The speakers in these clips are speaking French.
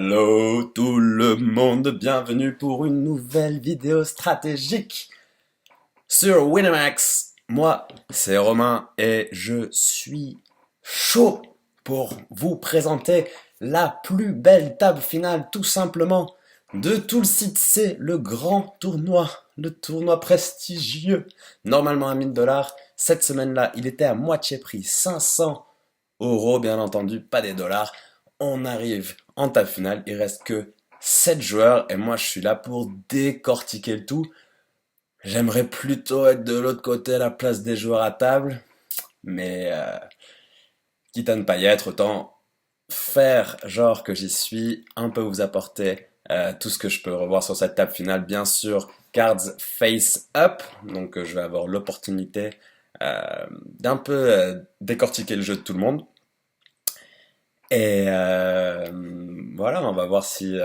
Hello tout le monde, bienvenue pour une nouvelle vidéo stratégique sur Winamax. Moi, c'est Romain et je suis chaud pour vous présenter la plus belle table finale tout simplement de tout le site. C'est le grand tournoi, le tournoi prestigieux, normalement à 1000 $. Cette semaine-là, il était à moitié prix, 500 € bien entendu, pas des dollars. On arrive en table finale, il reste que 7 joueurs et moi je suis là pour décortiquer le tout. J'aimerais plutôt être de l'autre côté à la place des joueurs à table, mais quitte à ne pas y être, autant faire genre que j'y suis, un peu vous apporter tout ce que je peux revoir sur cette table finale. Bien sûr, cards face up, donc je vais avoir l'opportunité d'un peu décortiquer le jeu de tout le monde. Et voilà, on va voir si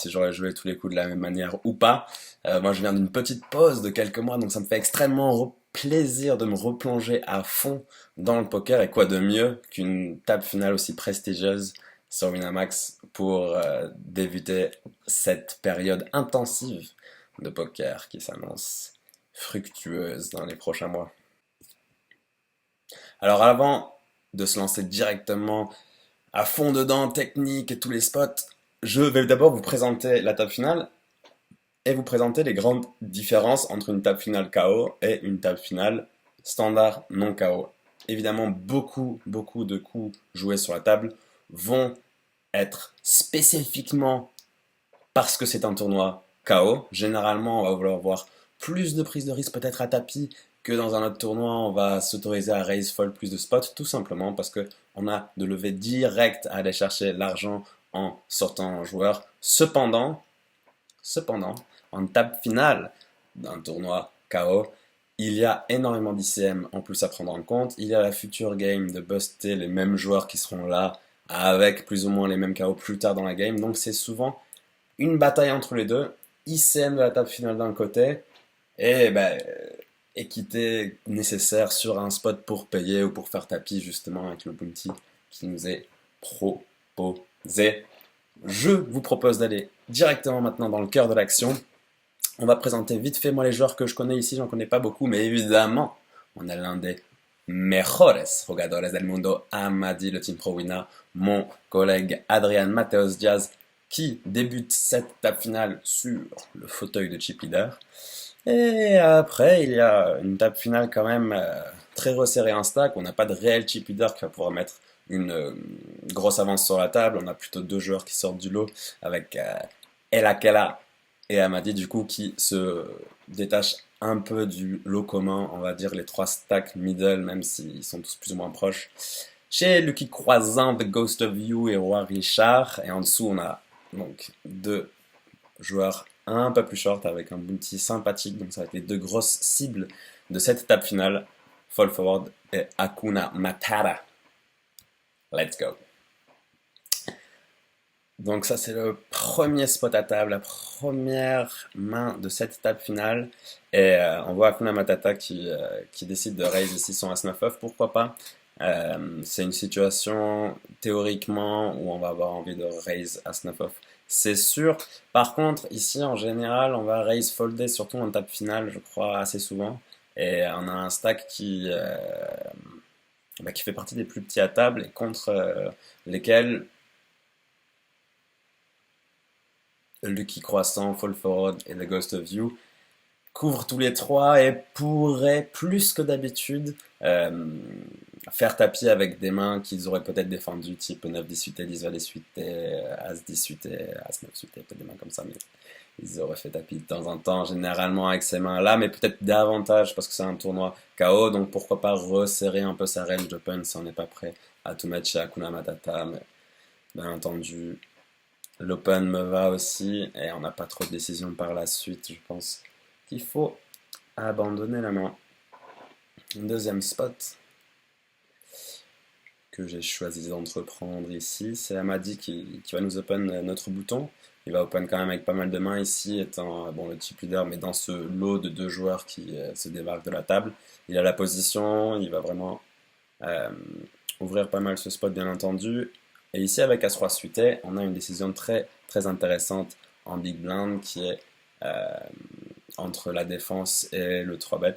j'aurais joué tous les coups de la même manière ou pas. Moi, je viens d'une petite pause de quelques mois, donc ça me fait extrêmement plaisir de me replonger à fond dans le poker. Et quoi de mieux qu'une table finale aussi prestigieuse sur Winamax pour débuter cette période intensive de poker qui s'annonce fructueuse dans les prochains mois. Alors avant de se lancer directement à fond dedans, technique et tous les spots, je vais d'abord vous présenter la table finale et vous présenter les grandes différences entre une table finale KO et une table finale standard non KO. Évidemment, beaucoup de coups joués sur la table vont être spécifiquement parce que c'est un tournoi KO. Généralement, on va vouloir voir plus de prise de risque peut-être à tapis que dans un autre tournoi, on va s'autoriser à raise fold plus de spots, tout simplement parce que on a de levée directe à aller chercher l'argent en sortant un joueur. Cependant, en table finale d'un tournoi KO, il y a énormément d'ICM en plus à prendre en compte. Il y a la future game de buster les mêmes joueurs qui seront là avec plus ou moins les mêmes KO plus tard dans la game. Donc c'est souvent une bataille entre les deux. ICM de la table finale d'un côté et équité nécessaire sur un spot pour payer ou pour faire tapis justement avec le bounty qui nous est proposé. Je vous propose d'aller directement maintenant dans le cœur de l'action. On va présenter vite fait moi les joueurs que je connais ici, j'en connais pas beaucoup, mais évidemment on a l'un des mejores jugadores del mundo, Amadi, le Team Pro Winner, mon collègue Adrian Mateos Diaz qui débute cette table finale sur le fauteuil de chip leader. Et après, il y a une table finale quand même très resserrée en stack. On n'a pas de réel chip leader qui va pouvoir mettre une grosse avance sur la table. On a plutôt deux joueurs qui sortent du lot avec El Akela et Amadi du coup qui se détachent un peu du lot commun, on va dire les trois stacks middle, même s'ils sont tous plus ou moins proches. Chez Lucky Croisant, The Ghost of You et Roi Richard. Et en dessous, on a donc deux joueurs un peu plus short avec un bounty sympathique, donc ça va être les deux grosses cibles de cette table finale, Fall Forward et Hakuna Matata. Let's go. Donc ça c'est le premier spot à table, la première main de cette table finale, et on voit Hakuna Matata qui décide de raise ici son As-9 off, pourquoi pas. C'est une situation théoriquement où on va avoir envie de raise As-9 off, c'est sûr. Par contre, ici en général, on va raise folder surtout en table finale, je crois, assez souvent. Et on a un stack qui fait partie des plus petits à table et contre lesquels Lucky Croissant, Fall Forward et The Ghost of You couvrent tous les trois et pourraient plus que d'habitude faire tapis avec des mains qu'ils auraient peut-être défendues, type 9-10 suité, 10-20 suité, As-10 suité, As-9 suité, peut-être des mains comme ça, mais ils auraient fait tapis de temps en temps, généralement avec ces mains-là, mais peut-être davantage parce que c'est un tournoi KO, donc pourquoi pas resserrer un peu sa range d'open si on n'est pas prêt à tout mettre chez Hakuna Matata, mais bien entendu, l'open me va aussi, et on n'a pas trop de décisions par la suite, je pense qu'il faut abandonner la main. Deuxième spot que j'ai choisi d'entreprendre ici, c'est Amadi qui va nous open notre bouton. Il va open quand même avec pas mal de mains ici, étant le chip leader, mais dans ce lot de deux joueurs qui se débarquent de la table. Il a la position, il va vraiment ouvrir pas mal ce spot bien entendu. Et ici, avec As-Roi suité, on a une décision très, très intéressante en Big Blind qui est euh, entre la défense et le 3-bet.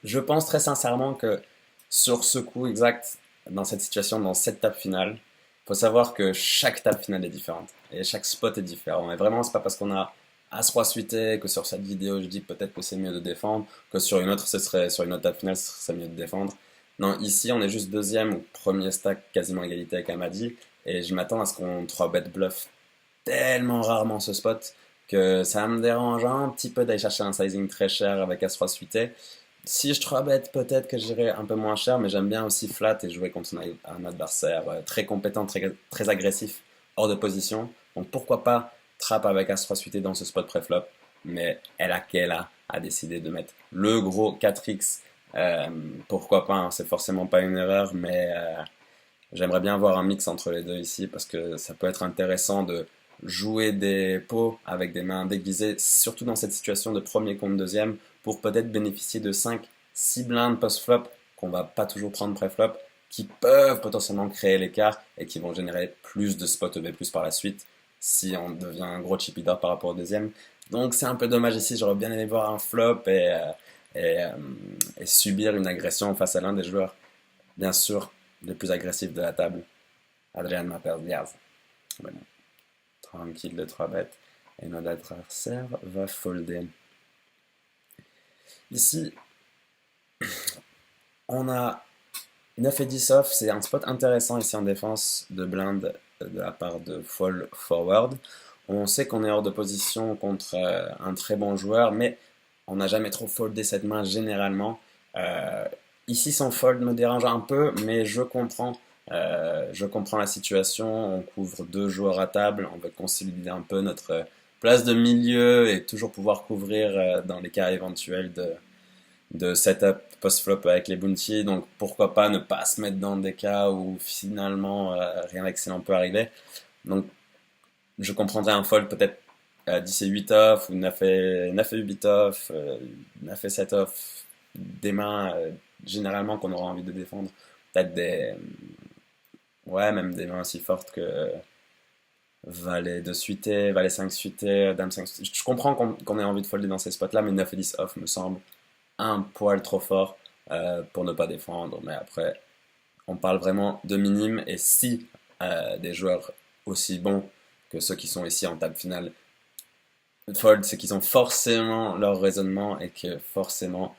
Je pense très sincèrement que sur ce coup exact, dans cette situation, dans cette table finale, il faut savoir que chaque table finale est différente et chaque spot est différent. Et vraiment, c'est pas parce qu'on a As-Roi suité que sur cette vidéo, je dis peut-être que c'est mieux de défendre, que sur une autre, ce serait sur une autre table finale, ce serait mieux de défendre. Non, ici, on est juste deuxième ou premier stack, quasiment égalité avec Amadi, et je m'attends à ce qu'on 3-bet bluff tellement rarement ce spot que ça me dérange un petit peu d'aller chercher un sizing très cher avec As-Roi suité. Si je 3-bet, peut-être que j'irai un peu moins cher, mais j'aime bien aussi flat et jouer contre un adversaire très compétent, très, très agressif, hors de position. Donc pourquoi pas trap avec As-3 suité dans ce spot pré-flop, mais Kella a décidé de mettre le gros 4x. Pourquoi pas, hein, c'est forcément pas une erreur, mais j'aimerais bien voir un mix entre les deux ici parce que ça peut être intéressant de jouer des pots avec des mains déguisées, surtout dans cette situation de premier contre deuxième, pour peut-être bénéficier de 5-6 blindes post-flop qu'on va pas toujours prendre pré-flop, qui peuvent potentiellement créer l'écart et qui vont générer plus de spots EV+ par la suite si on devient un gros chip leader par rapport au deuxième. Donc c'est un peu dommage ici, j'aurais bien aimé voir un flop et, euh, et subir une agression face à l'un des joueurs, bien sûr, les plus agressifs de la table, Adrian Maper Diaz. Mais bon, tranquille de 3 bêtes. Et notre adversaire va folder. Ici, on a 9 et 10 off. C'est un spot intéressant ici en défense de blind de la part de Fall Forward. On sait qu'on est hors de position contre un très bon joueur, mais on n'a jamais trop foldé cette main généralement. Ici, son fold me dérange un peu, mais je comprends la situation. On couvre deux joueurs à table. On veut consolider un peu notre place de milieu et toujours pouvoir couvrir dans les cas éventuels de setup post-flop avec les bounty. Donc pourquoi pas ne pas se mettre dans des cas où finalement rien d'excellent peut arriver. Donc je comprendrais un fold peut-être 10 et 8 off ou 9 et 8 off, 9 et 7 off, des mains généralement qu'on aura envie de défendre. Peut-être ouais, même des mains aussi fortes que Valet 2 suité, Valet 5 suité, Dame 5 suité. Je comprends qu'on ait envie de folder dans ces spots-là, mais 9 et 10 off me semble un poil trop fort pour ne pas défendre. Mais après, on parle vraiment de minime. Et si des joueurs aussi bons que ceux qui sont ici en table finale fold, c'est qu'ils ont forcément leur raisonnement et que forcément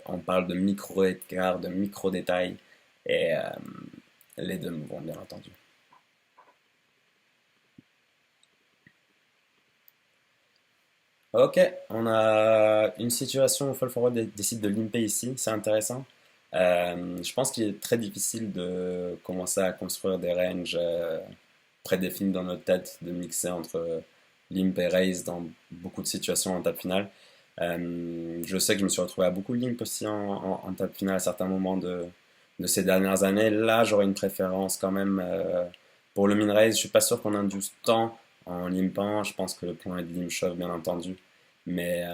on parle de micro-écarts, de micro-détails. Et les deux me vont bien entendu. Ok, on a une situation où Fall Forward décide de limper ici, c'est intéressant. Je pense qu'il est très difficile de commencer à construire des ranges prédéfinis dans notre tête, de mixer entre limp et raise dans beaucoup de situations en table finale. Je sais que je me suis retrouvé à beaucoup de limp aussi en table finale à certains moments de ces dernières années. Là, j'aurais une préférence quand même pour le min raise. Je suis pas sûr qu'on induise tant en limpant. Je pense que le point est de limp shove, bien entendu. Mais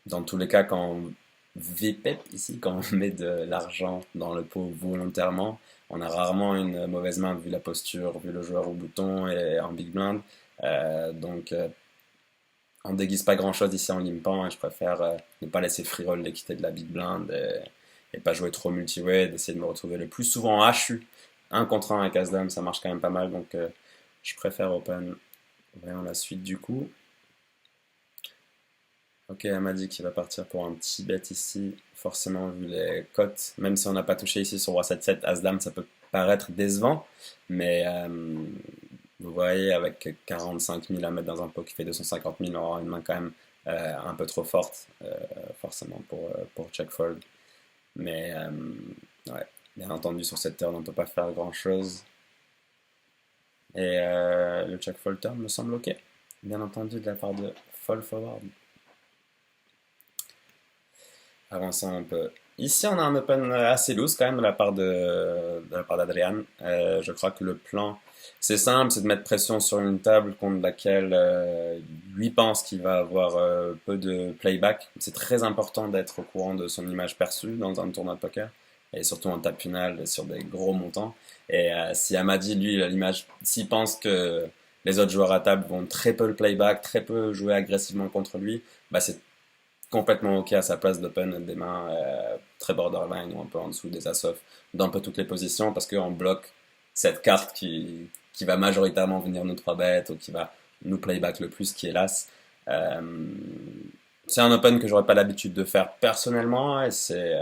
dans tous les cas, quand on VPEP ici, quand on met de l'argent dans le pot volontairement, on a rarement une mauvaise main vu la posture, vu le joueur au bouton et en big blind. Donc on déguise pas grand chose ici en limpant et je préfère ne pas laisser free roll l'équité de la big blind et pas jouer trop multi-way, d'essayer de me retrouver le plus souvent en HU. Un contre un avec As-Dame, ça marche quand même pas mal, donc je préfère open. Voyons la suite du coup. Ok, elle m'a dit qu'il va partir pour un petit bet ici, forcément vu les cotes, même si on n'a pas touché ici sur Roi 7-7, As-Dame, ça peut paraître décevant, mais vous voyez, avec 45 000 à mettre dans un pot qui fait 250 000, on aura une main quand même un peu trop forte, forcément pour check fold. Mais ouais, bien entendu, sur cette turn, on ne peut pas faire grand chose. Et le check fold turn me semble ok, bien entendu, de la part de Fall Forward. Avançons un peu. Ici, on a un open assez loose quand même de la part d'Adrian. Je crois que le plan, c'est simple, c'est de mettre pression sur une table contre laquelle lui pense qu'il va avoir peu de playback. C'est très important d'être au courant de son image perçue dans un tournoi de poker. et surtout en table finale sur des gros montants. Et si Amadi, lui, à l'image, s'il pense que les autres joueurs à table vont très peu le playback, très peu jouer agressivement contre lui, bah c'est complètement ok à sa place d'open des mains très borderline ou un peu en dessous des as-off dans un peu toutes les positions parce qu'on bloque cette carte qui va majoritairement venir nous 3 bêtes ou qui va nous playback le plus qui est l'as. Euh, c'est un open que j'aurais pas l'habitude de faire personnellement et c'est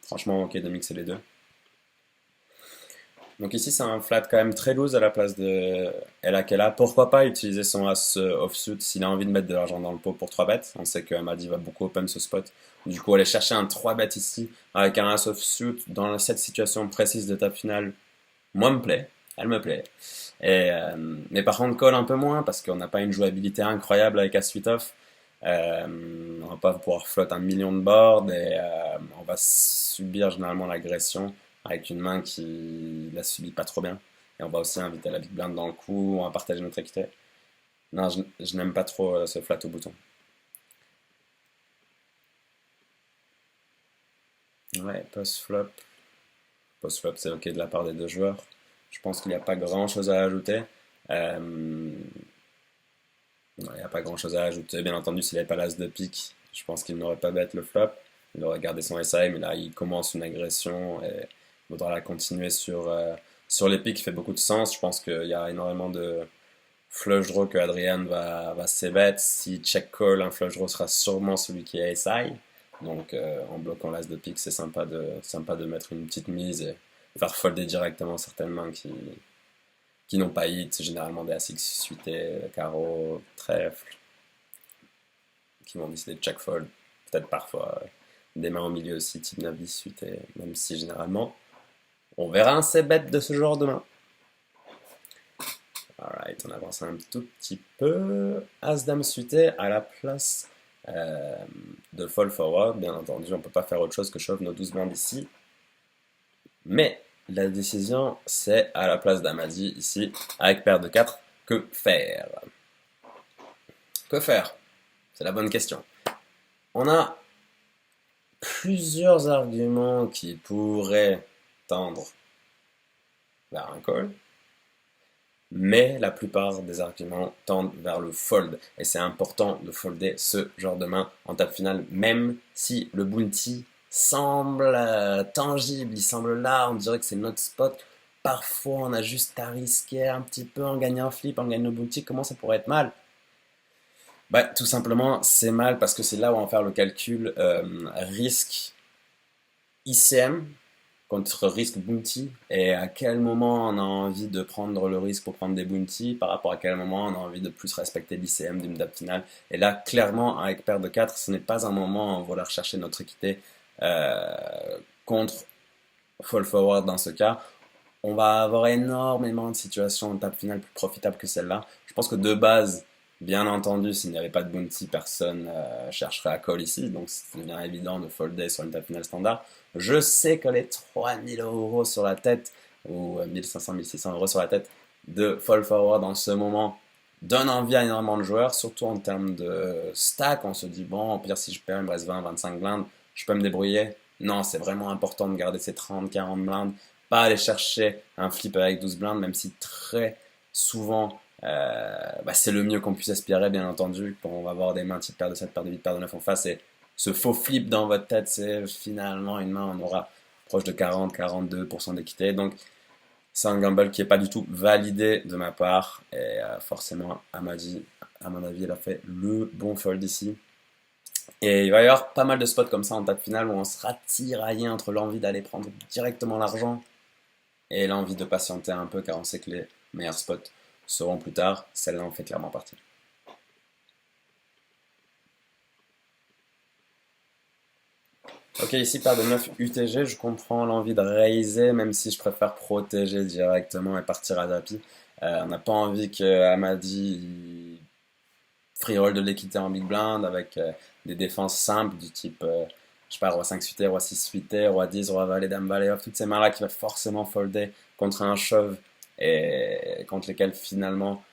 franchement ok de mixer les deux. Donc ici c'est un flat quand même très loose à la place de Ella Kella. Pourquoi pas utiliser son as offsuit s'il a envie de mettre de l'argent dans le pot pour 3 bêtes. On sait que Amadi va beaucoup open ce spot. Du coup aller chercher un 3 bêtes ici avec un as offsuit dans cette situation précise de table finale, moi me plaît. Elle me plaît. Mais par contre call un peu moins parce qu'on n'a pas une jouabilité incroyable avec as 8 off. On va pas pouvoir flotte un million de boards et on va subir généralement l'agression avec une main qui la subit pas trop bien. Et on va aussi inviter la big blind dans le coup, on va partager notre équité. Non, je n'aime pas trop ce flat au bouton. Ouais, post-flop. Post-flop, c'est ok de la part des deux joueurs. Je pense qu'il n'y a pas grand-chose à ajouter. Euh, il n'y a pas grand-chose à ajouter. Bien entendu, s'il n'avait pas l'as de pique, je pense qu'il n'aurait pas bête le flop. Il aurait gardé son SI, mais là, il commence une agression et il faudra la continuer sur les piques, qui fait beaucoup de sens. Je pense qu'il y a énormément de flush draw que Adrian va c-bet. Si check call, un flush draw sera sûrement celui qui est SI. Donc, en bloquant l'as de pique, c'est sympa de mettre une petite mise et faire folder directement certaines mains qui n'ont pas hit, c'est généralement des As-X suités, carreau, trèfle, qui vont décider de check fold. Peut-être parfois des mains au milieu aussi, type 9-10 suité, même si généralement on verra un c-bet de ce genre de main. Alright, on avance un tout petit peu. As-Dame suité à la place de fold forward. Bien entendu, on ne peut pas faire autre chose que shove nos 12 blindes ici. Mais la décision, c'est à la place d'Amadi ici, avec paire de 4. Que faire? Que faire? C'est la bonne question. On a plusieurs arguments qui pourraient tendre vers un call, mais la plupart des arguments tendent vers le fold. Et c'est important de folder ce genre de main en table finale, même si le bounty semble tangible, il semble là, on dirait que c'est notre spot. Parfois, on a juste à risquer un petit peu en gagnant un flip, en gagnant le bounty. Comment ça pourrait être mal? Bah, tout simplement, c'est mal parce que c'est là où on va faire le calcul risque ICM contre risque bounty et à quel moment on a envie de prendre le risque pour prendre des bounty par rapport à quel moment on a envie de plus respecter l'ICM d'une date finale. Et là, clairement, avec paire de 4, ce n'est pas un moment où on va aller rechercher notre équité contre fall forward dans ce cas. On va avoir énormément de situations en table finale plus profitables que celle-là. Je pense que de base, bien entendu, s'il n'y avait pas de bounty, personne chercherait à call ici, donc c'est bien évident de folder sur une table finale standard. Je sais que les 3000 € sur la tête, ou 1500, 1600 € sur la tête, de fall forward en ce moment, donne envie à énormément de joueurs, surtout en termes de stack. On se dit, bon, au pire, si je perds, il me reste 20, 25 blindes, je peux me débrouiller. Non, c'est vraiment important de garder ces 30, 40 blindes, pas aller chercher un flip avec 12 blindes, même si très souvent c'est le mieux qu'on puisse aspirer, bien entendu, quand on va avoir des mains type paire de 7, paire de 8, paire de 9 en face. Et ce faux flip dans votre tête, c'est finalement une main, on aura proche de 40-42% d'équité. Donc, c'est un gamble qui n'est pas du tout validé de ma part. Et forcément, Amadi, à mon avis, elle a fait le bon fold ici. Et il va y avoir pas mal de spots comme ça en table finale où on sera tiraillé entre l'envie d'aller prendre directement l'argent et l'envie de patienter un peu car on sait que les meilleurs spots seront plus tard. Celle-là en fait clairement partie. Ok, ici paire de 9 UTG, je comprends l'envie de raiser, même si je préfère protéger directement et partir à tapis. On n'a pas envie que Amadi free roll de l'équité en big blind avec des défenses simples du type, je sais pas, roi 5 suité, roi 6 suité, roi 10, roi valet, dame valet off, toutes ces mains-là qui va forcément folder contre un shove et contre lesquels finalement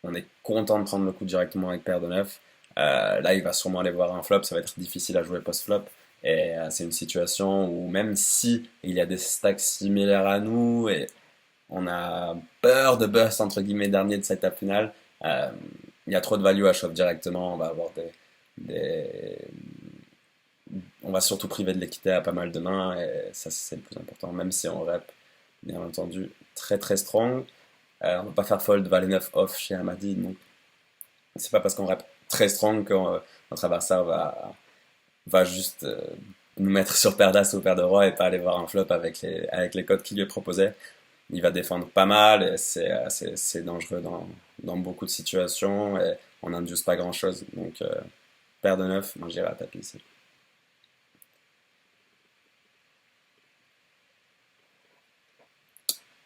on est content de prendre le coup directement avec paire de 9. Là, il va sûrement aller voir un flop, ça va être difficile à jouer post-flop. Et c'est une situation où même si il y a des stacks similaires à nous et on a peur de bust entre guillemets dernier de cette étape finale, euh, il y a trop de value à shove directement. On va avoir des- on va surtout priver de l'équité à pas mal de mains et ça c'est le plus important. Même si on rep, bien entendu, très très strong. On va pas faire fold valet 9 off chez Amadi, donc c'est pas parce qu'on rep très strong que notre adversaire va juste nous mettre sur paire d'as ou paire de roi et pas aller voir un flop avec les codes qu'il lui est proposé. Il va défendre pas mal et c'est dangereux dans beaucoup de situations et on n'induce pas grand chose. Donc, paire de 9, moi j'irai à tapis ici.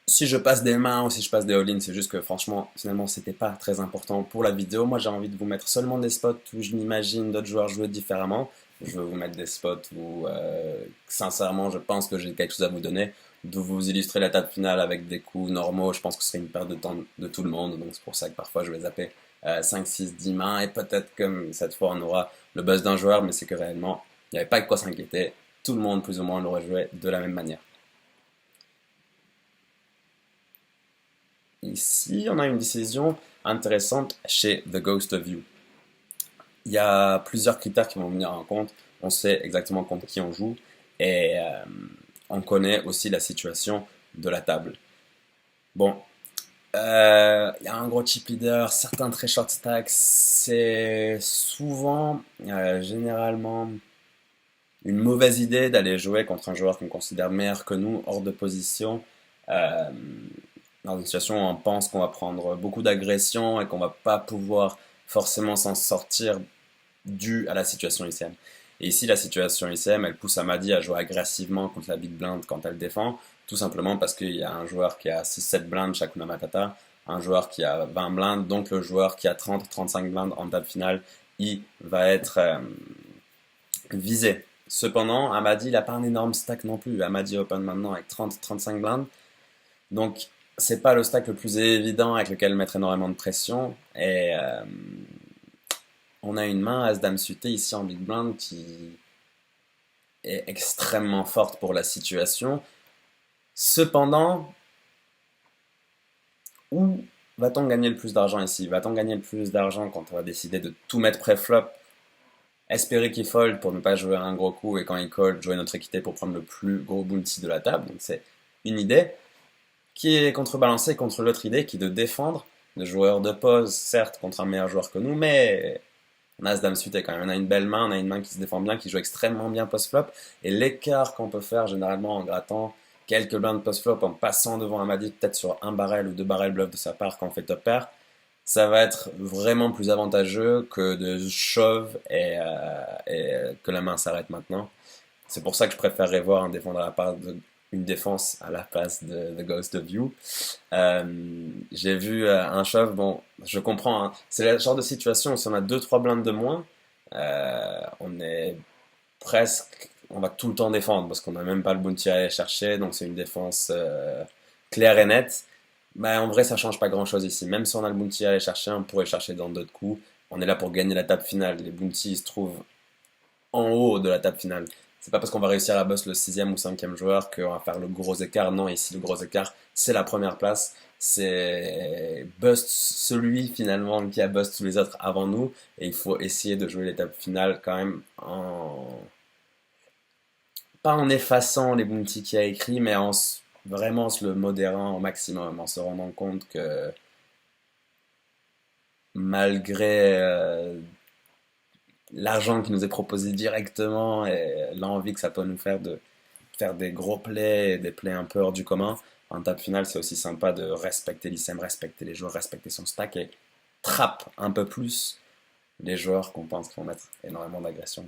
Si je passe des mains ou si je passe des all-in, c'est juste que franchement, finalement, c'était pas très important pour la vidéo. Moi, j'ai envie de vous mettre seulement des spots où je m'imagine d'autres joueurs jouer différemment. Je veux vous mettre des spots où, sincèrement, je pense que j'ai quelque chose à vous donner. De vous illustrer la table finale avec des coups normaux, je pense que ce serait une perte de temps de tout le monde. Donc, c'est pour ça que parfois, je vais zapper 5, 6, 10 mains. Et peut-être que cette fois, on aura le buzz d'un joueur, mais c'est que réellement, il n'y avait pas de quoi s'inquiéter. Tout le monde, plus ou moins, l'aurait joué de la même manière. Ici, on a une décision intéressante chez The Ghost of You. Il y a plusieurs critères qui vont venir en compte. On sait exactement contre qui on joue et on connaît aussi la situation de la table. Bon, il y a un gros chip leader, certains très short stacks. C'est souvent, généralement, une mauvaise idée d'aller jouer contre un joueur qu'on considère meilleur que nous, hors de position. Euh, Dans une situation où on pense qu'on va prendre beaucoup d'agression et qu'on va pas pouvoir forcément s'en sortir dû à la situation ICM. Et ici, la situation ICM, elle pousse Amadi à jouer agressivement contre la big blind quand elle défend, tout simplement parce qu'il y a un joueur qui a 6-7 blindes Shakuna Matata, un joueur qui a 20 blindes, donc le joueur qui a 30-35 blindes en table finale, il va être visé. Cependant, Amadi, il n'a pas un énorme stack non plus. Amadi open maintenant avec 30-35 blindes. Donc, c'est pas le stack le plus évident avec lequel mettre énormément de pression. Et on a une main As-Dame suité ici en Big Blind qui est extrêmement forte pour la situation. Cependant, où va-t-on gagner le plus d'argent ici? Va-t-on gagner le plus d'argent quand on va décider de tout mettre pré-flop, espérer qu'il fold pour ne pas jouer un gros coup et quand il call, jouer notre équité pour prendre le plus gros bounty de la table? Donc c'est une idée qui est contrebalancée contre l'autre idée qui est de défendre le joueur de pause, certes contre un meilleur joueur que nous, mais on a As-Dame suité quand même. On a une belle main, on a une main qui se défend bien, qui joue extrêmement bien post-flop. Et l'écart qu'on peut faire généralement en grattant quelques blindes post-flop, en passant devant Amadi, peut-être sur un barrel ou deux barrels bluff de sa part quand on fait top pair, ça va être vraiment plus avantageux que de shove et que la main s'arrête maintenant. C'est pour ça que je préférerais voir une défense à la place de The Ghost of You. J'ai vu un shove, bon, je comprends, hein, c'est le genre de situation où si on a deux trois blindes de moins, on est on va tout le temps défendre parce qu'on n'a même pas le bounty à aller chercher, donc c'est une défense claire et nette. Mais en vrai, ça change pas grand-chose ici. Même si on a le bounty à aller chercher, on pourrait chercher dans d'autres coups. On est là pour gagner la table finale. Les bounties se trouvent en haut de la table finale. C'est pas parce qu'on va réussir à bust le sixième ou cinquième joueur qu'on va faire le gros écart. Non, ici le gros écart, c'est la première place. C'est bust celui finalement qui a bust tous les autres avant nous. Et il faut essayer de jouer l'étape finale quand même pas en effaçant les bounties qu'il a écrit, mais vraiment se le modérant au maximum, en se rendant compte que malgré l'argent qui nous est proposé directement et l'envie que ça peut nous faire de faire des gros plays et des plays un peu hors du commun, en table finale, c'est aussi sympa de respecter l'ICM, respecter les joueurs, respecter son stack et trappe un peu plus les joueurs qu'on pense qu'ils vont mettre énormément d'agression.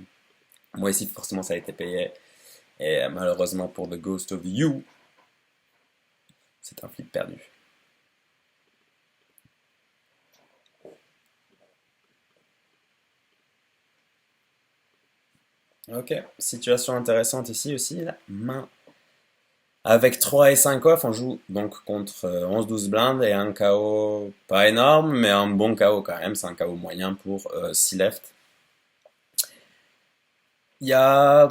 Moi ici, forcément, ça a été payé. Et malheureusement pour The Ghost of You, c'est un flip perdu. Ok, situation intéressante ici aussi, la main. Avec 3 et 5 off, on joue donc contre 11-12 blindes et un KO pas énorme, mais un bon KO quand même, c'est un KO moyen pour 6 left. Il y a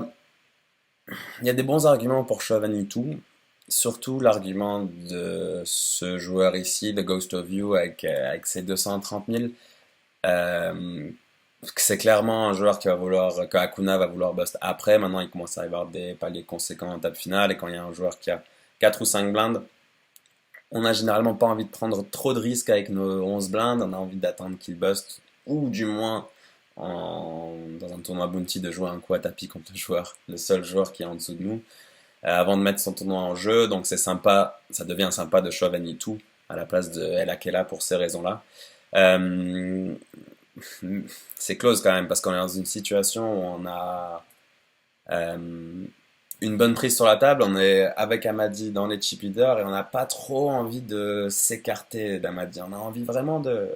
Il y a des bons arguments pour Chauvin-Tout, surtout l'argument de ce joueur ici, de Ghost of You, avec ses 230 000. Euh, c'est clairement un joueur qui va vouloir, que Hakuna va vouloir bust après. Maintenant, il commence à y avoir des paliers conséquents en table finale. Et quand il y a un joueur qui a 4 ou 5 blindes, on n'a généralement pas envie de prendre trop de risques avec nos 11 blindes. On a envie d'attendre qu'il bust. Ou du moins, dans un tournoi Bounty, de jouer un coup à tapis contre le seul joueur qui est en dessous de nous, avant de mettre son tournoi en jeu. Donc c'est sympa, ça devient sympa de Chauvin tout à la place de El Akela pour ces raisons-là. Euh, c'est close quand même parce qu'on est dans une situation où on a euh, une bonne prise sur la table, on est avec Amadi dans les chip leaders et on n'a pas trop envie de s'écarter d'Amadi. On a envie vraiment de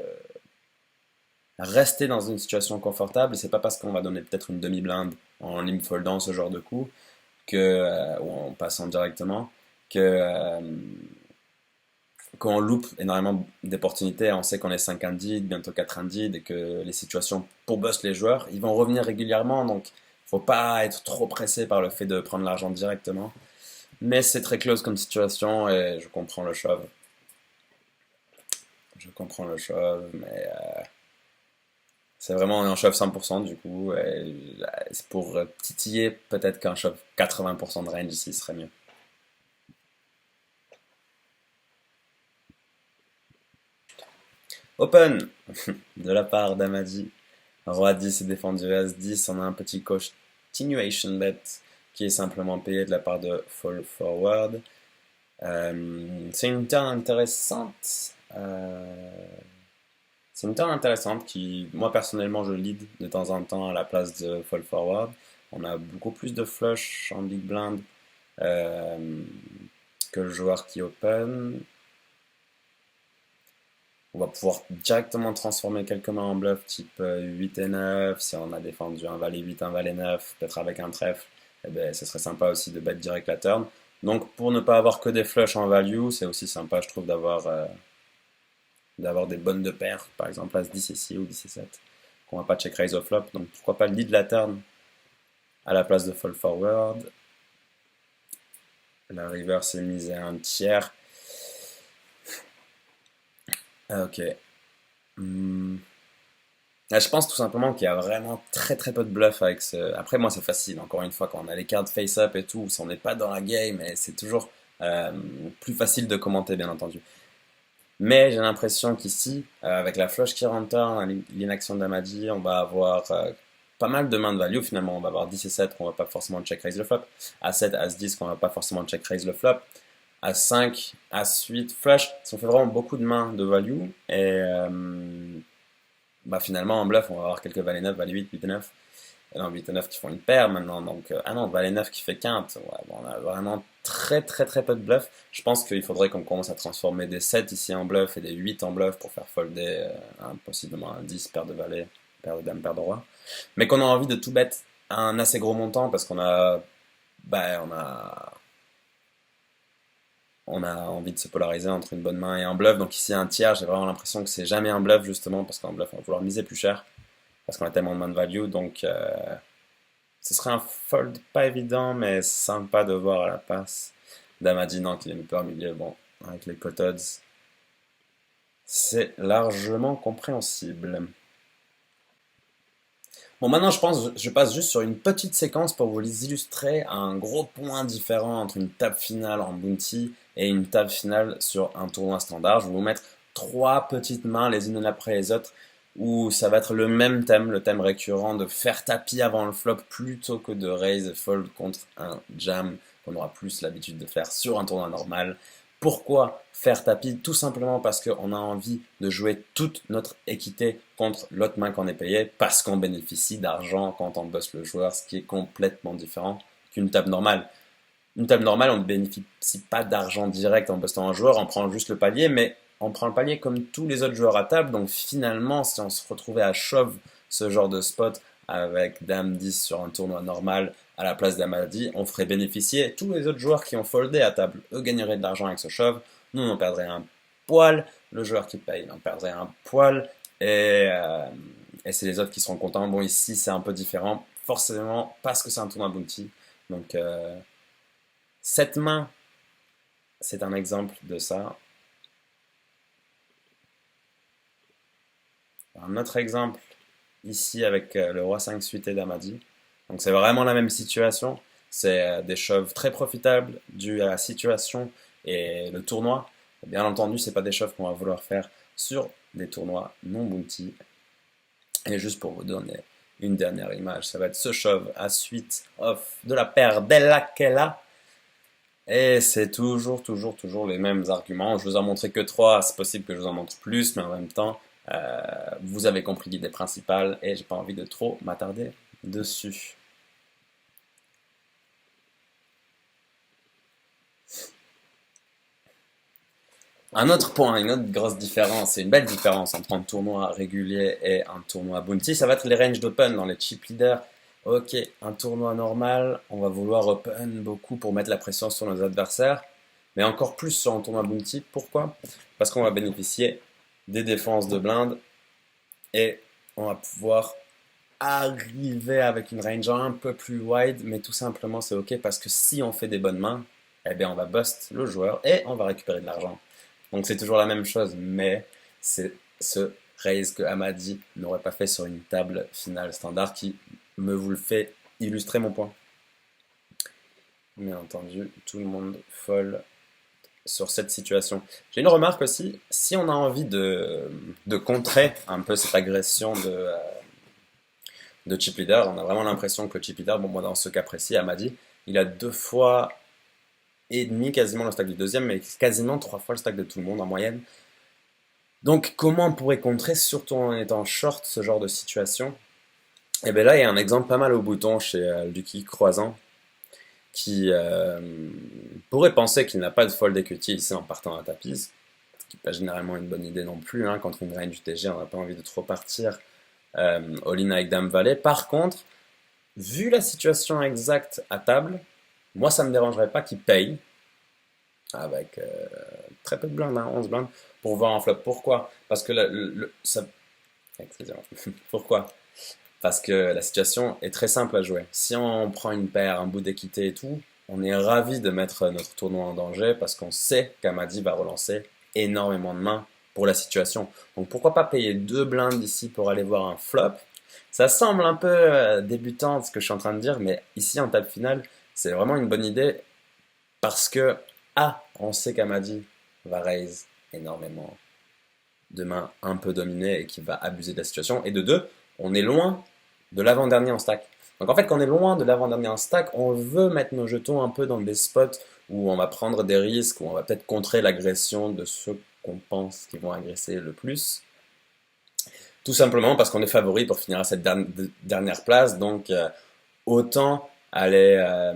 rester dans une situation confortable et c'est pas parce qu'on va donner peut-être une demi-blinde en limp foldant ce genre de coup ou en passant directement que qu'on loupe énormément d'opportunités. On sait qu'on est 5 indeed, bientôt 4 indeed, et que les situations pour bust les joueurs, ils vont revenir régulièrement, donc faut pas être trop pressé par le fait de prendre l'argent directement. Mais c'est très close comme situation et je comprends le shove. Je comprends le shove, mais c'est vraiment un shove 100% du coup. Et c'est pour titiller, peut-être qu'un shove 80% de range ici serait mieux. Open de la part d'Amadi. Roi 10 est défendu As-10. On a un petit continuation bet qui est simplement payé de la part de Fall Forward. C'est une turn intéressante. C'est une turn intéressante qui, moi personnellement, je lead de temps en temps à la place de Fall Forward. On a beaucoup plus de flush en big blind euh, que le joueur qui open. On va pouvoir directement transformer quelques mains en bluff type 8 et 9. Si on a défendu un valet 8, un valet 9, peut-être avec un trèfle, eh ben, ce serait sympa aussi de bet direct la turn. Donc pour ne pas avoir que des flushs en value, c'est aussi sympa je trouve d'avoir des bonnes de paire, par exemple As 10 ici ou 10 et 7, qu'on va pas check raise au flop. Donc pourquoi pas lead la turn à la place de fall forward. La river s'est mise à un tiers. Ok. Hmm. Je pense tout simplement qu'il y a vraiment très très peu de bluff avec ce. Après, moi, c'est facile, encore une fois, quand on a les cartes face-up et tout, si on n'est pas dans la game, et c'est toujours euh, plus facile de commenter, bien entendu. Mais j'ai l'impression qu'ici, avec la flush qui rentre, l'inaction d'Amadi, on va avoir pas mal de mains de value finalement. On va avoir 10 et 7 qu'on va pas forcément check raise le flop, à 7, As 10 qu'on va pas forcément check raise le flop, à 5, As 8, flush. Ça fait vraiment beaucoup de mains de value. Et bah finalement en bluff on va avoir quelques valets 9, valets 8, 8 et 9. Et non, 8 et 9 qui font une paire maintenant, donc ah non, valet 9 qui fait quinte. Ouais, bon, on a vraiment très très très peu de bluff. Je pense qu'il faudrait qu'on commence à transformer des 7 ici en bluff et des 8 en bluff pour faire folder possiblement un 10, paire de valets, paire de dames, paire de roi. Mais qu'on a envie de tout bet à un assez gros montant parce bah, on a envie de se polariser entre une bonne main et un bluff. Donc ici un tiers, j'ai vraiment l'impression que c'est jamais un bluff justement parce qu'en bluff on va vouloir miser plus cher parce qu'on a tellement de main de value. Donc ce serait un fold pas évident mais sympa de voir à la passe d'Amadi qui est un peu au milieu. Bon, avec les cotodes, c'est largement compréhensible. Bon, maintenant, je passe juste sur une petite séquence pour vous les illustrer un gros point différent entre une table finale en bounty et une table finale sur un tournoi standard. Je vais vous mettre trois petites mains les unes après les autres où ça va être le même thème, le thème récurrent de faire tapis avant le flop plutôt que de raise et fold contre un jam qu'on aura plus l'habitude de faire sur un tournoi normal. Pourquoi faire tapis? Tout simplement parce qu'on a envie de jouer toute notre équité contre l'autre main qu'on est payé, parce qu'on bénéficie d'argent quand on bosse le joueur, ce qui est complètement différent qu'une table normale. Une table normale, on ne bénéficie pas d'argent direct en bossant un joueur, on prend juste le palier, mais on prend le palier comme tous les autres joueurs à table, donc finalement, si on se retrouvait à shove ce genre de spot avec Dame 10 sur un tournoi normal à la place d'Amadi, on ferait bénéficier tous les autres joueurs qui ont foldé à table. Eux gagneraient de l'argent avec ce shove, nous on perdrait un poil, le joueur qui paye en perdrait un poil, et, euh, et c'est les autres qui seront contents. Bon, ici c'est un peu différent, forcément, parce que c'est un tournoi bounty. Donc, cette main, c'est un exemple de ça. Un autre exemple, ici avec le roi 5 suité d'Amadi. Donc c'est vraiment la même situation. C'est des shove très profitables dû à la situation et le tournoi. Bien entendu, c'est pas des shoves qu'on va vouloir faire sur des tournois non bounty. Et juste pour vous donner une dernière image, ça va être ce shove à suite off de la paire Della Kella. Et c'est toujours les mêmes arguments. Je vous en montré que 3, c'est possible que je vous en montre plus, mais en même temps, vous avez compris l'idée principale et j'ai pas envie de trop m'attarder dessus. Un autre point, une autre grosse différence, et une belle différence entre un tournoi régulier et un tournoi bounty, ça va être les ranges d'open dans les chip leaders. Ok, un tournoi normal, on va vouloir open beaucoup pour mettre la pression sur nos adversaires, mais encore plus sur un tournoi bounty. Pourquoi? Parce qu'on va bénéficier des défenses de blinde et on va pouvoir arriver avec une range un peu plus wide, mais tout simplement c'est ok parce que si on fait des bonnes mains, eh bien on va bust le joueur et on va récupérer de l'argent. Donc c'est toujours la même chose, mais c'est ce raise que Amadi n'aurait pas fait sur une table finale standard qui me vous le fait illustrer mon point. Bien entendu, tout le monde fold sur cette situation. J'ai une remarque aussi, si on a envie de contrer un peu cette agression de chip leader, on a vraiment l'impression que le chip leader, bon moi dans ce cas précis, Amadi, il a 2 fois et demi quasiment le stack du deuxième, mais quasiment 3 fois le stack de tout le monde en moyenne. Donc comment on pourrait contrer, surtout en étant short, ce genre de situation? Et bien là, il y a un exemple pas mal au bouton chez Lucky Croisant, qui pourrait penser qu'il n'a pas de fold equity ici en partant à tapis, ce qui n'est pas généralement une bonne idée non plus, hein. Quand on gagne du TG, on n'a pas envie de trop partir all-in avec Dame Valet. Par contre, vu la situation exacte à table, moi ça ne me dérangerait pas qu'il paye, avec très peu de blindes, hein, 11 blindes, pour voir un flop. Pourquoi? Parce que ça... Excusez-moi. Pourquoi? Parce que la situation est très simple à jouer. Si on prend une paire, un bout d'équité et tout, on est ravi de mettre notre tournoi en danger parce qu'on sait qu'Amadi va relancer énormément de mains pour la situation. Donc pourquoi pas payer 2 blindes ici pour aller voir un flop? Ça semble un peu débutant ce que je suis en train de dire, mais ici en table finale, c'est vraiment une bonne idée parce que on sait qu'Amadi va raise énormément de mains un peu dominées et qui va abuser de la situation. Et de deux, on est loin de l'avant-dernier en stack. Donc en fait, quand on est loin de l'avant-dernier en stack, on veut mettre nos jetons un peu dans des spots où on va prendre des risques, où on va peut-être contrer l'agression de ceux qu'on pense qui vont agresser le plus. Tout simplement parce qu'on est favori pour finir à cette dernière place. Donc autant aller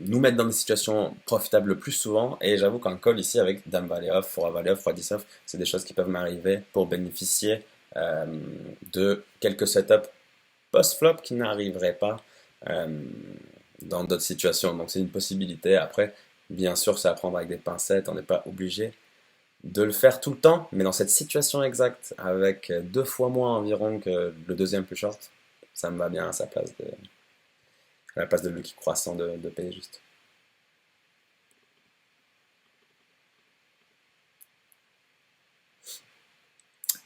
nous mettre dans des situations profitables le plus souvent. Et j'avoue qu'un call ici avec Dame Valet off, Roi Valet off, Roi 10 off, c'est des choses qui peuvent m'arriver pour bénéficier euh, de quelques setups post-flop qui n'arriveraient pas euh, dans d'autres situations. Donc c'est une possibilité. Après, bien sûr, c'est à prendre avec des pincettes. On n'est pas obligé de le faire tout le temps. Mais dans cette situation exacte, avec 2 fois moins environ que le deuxième plus short, ça me va bien à sa place à la place de Lucky Croissant de payer juste.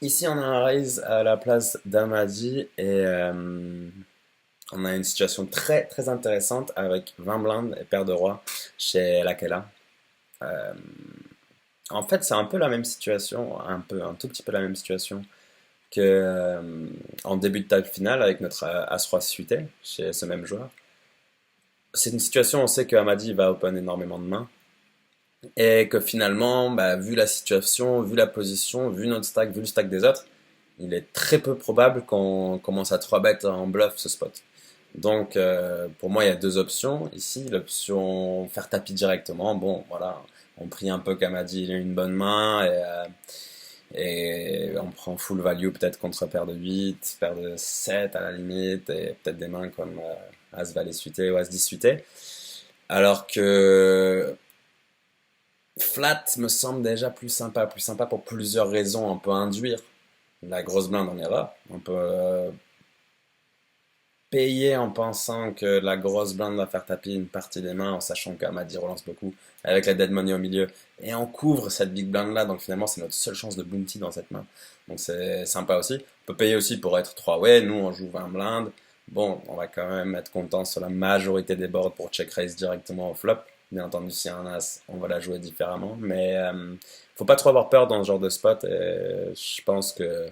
Ici, on a un raise à la place d'Amadi et on a une situation très très intéressante avec 20 blindes et paire de rois chez Lakela. Euh, En fait, c'est un peu la même situation, un tout petit peu la même situation que en début de table finale avec notre As-Roi suité chez ce même joueur. C'est une situation où on sait que Amadi va open énormément de mains et que finalement, bah, vu la situation, vu la position, vu notre stack, vu le stack des autres, il est très peu probable qu'on commence à 3 bet en bluff ce spot. Donc pour moi, il y a 2 options ici. L'option faire tapis directement, bon voilà, on prie un peu qu'Amadi il a une bonne main et on prend full value peut-être contre paire de 8, paire de 7 à la limite et peut-être des mains comme As Valet suité ou As 10 suité. Alors que flat me semble déjà plus sympa pour plusieurs raisons. On peut induire la grosse blinde en erreur, on peut payer en pensant que la grosse blinde va faire taper une partie des mains, en sachant qu'Amadi relance beaucoup, avec la dead money au milieu, et on couvre cette big blind là, donc finalement c'est notre seule chance de bounty dans cette main. Donc c'est sympa aussi. On peut payer aussi pour être 3-way, nous on joue 20 blindes. Bon, on va quand même être content sur la majorité des boards pour check raise directement au flop. Bien entendu, s'il y a un as, on va la jouer différemment. Mais faut pas trop avoir peur dans ce genre de spot. Et je pense que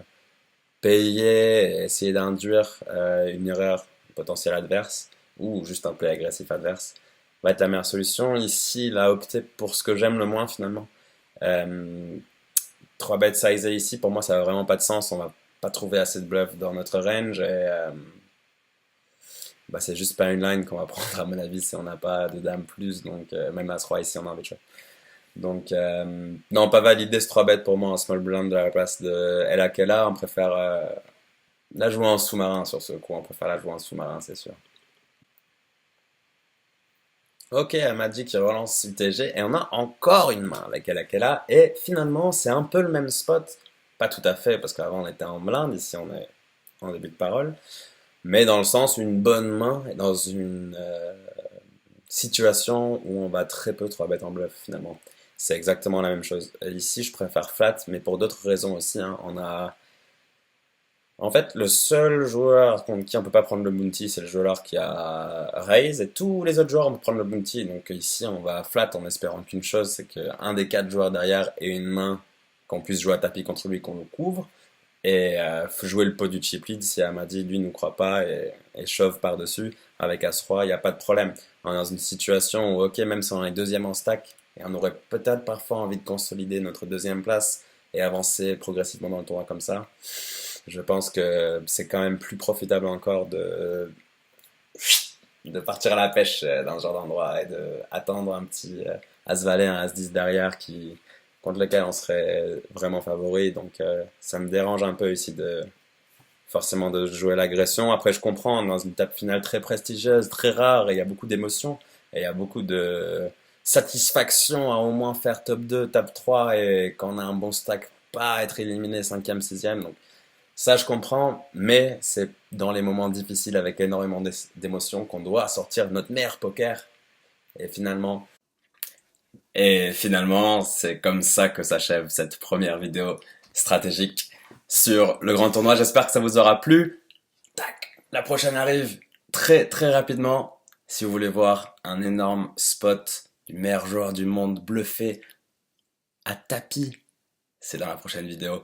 payer et essayer d'induire une erreur potentielle adverse ou juste un play agressif adverse va être la meilleure solution. Ici, il a opté pour ce que j'aime le moins finalement. Euh, 3 bêtes sized ici, pour moi, ça n'a vraiment pas de sens. On va pas trouver assez de bluff dans notre range et bah, c'est juste pas une line qu'on va prendre à mon avis si on n'a pas de dame plus, donc même As-Roi ici on a envie de jouer. Donc non, pas validé ce 3 bet pour moi en small blind à la place de El Akela, on préfère la jouer en sous-marin sur ce coup, on préfère la jouer en sous-marin c'est sûr. Ok, Magic qui relance UTG et on a encore une main avec El Akela et finalement c'est un peu le même spot, pas tout à fait parce qu'avant on était en blind, ici on est en début de parole, mais dans le sens une bonne main et dans une situation où on va très peu 3 bêtes en bluff finalement. C'est exactement la même chose. Ici, je préfère flat, mais pour d'autres raisons aussi, hein. On a... En fait, le seul joueur contre qui on peut pas prendre le bounty, c'est le joueur qui a raise, et tous les autres joueurs on peut prendre le bounty. Donc ici, on va flat en espérant qu'une chose, c'est qu'un des 4 joueurs derrière ait une main qu'on puisse jouer à tapis contre lui, qu'on nous couvre. Et faut jouer le pot du chip lead si Amadi lui nous croit pas et chauffe par-dessus avec As-Roi, il n'y a pas de problème. On est dans une situation où, ok, même si on est deuxième en stack, et on aurait peut-être parfois envie de consolider notre deuxième place et avancer progressivement dans le tournoi comme ça, je pense que c'est quand même plus profitable encore de partir à la pêche dans ce genre d'endroit et de attendre un petit As-Valet, un As-10 derrière contre lequel on serait vraiment favori. Donc ça me dérange un peu ici forcément de jouer l'agression. Après, je comprends, dans une table finale très prestigieuse, très rare, et il y a beaucoup d'émotions, et il y a beaucoup de satisfaction à au moins faire top 2 top 3 et quand on a un bon stack, pas être éliminé 5e, 6e. Donc, ça, je comprends, mais c'est dans les moments difficiles avec énormément d'émotions qu'on doit sortir notre meilleur poker. Et finalement, c'est comme ça que s'achève cette première vidéo stratégique sur le grand tournoi. J'espère que ça vous aura plu. Tac, la prochaine arrive très très rapidement. Si vous voulez voir un énorme spot du meilleur joueur du monde bluffé à tapis, c'est dans la prochaine vidéo.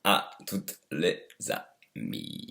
À toutes les amis.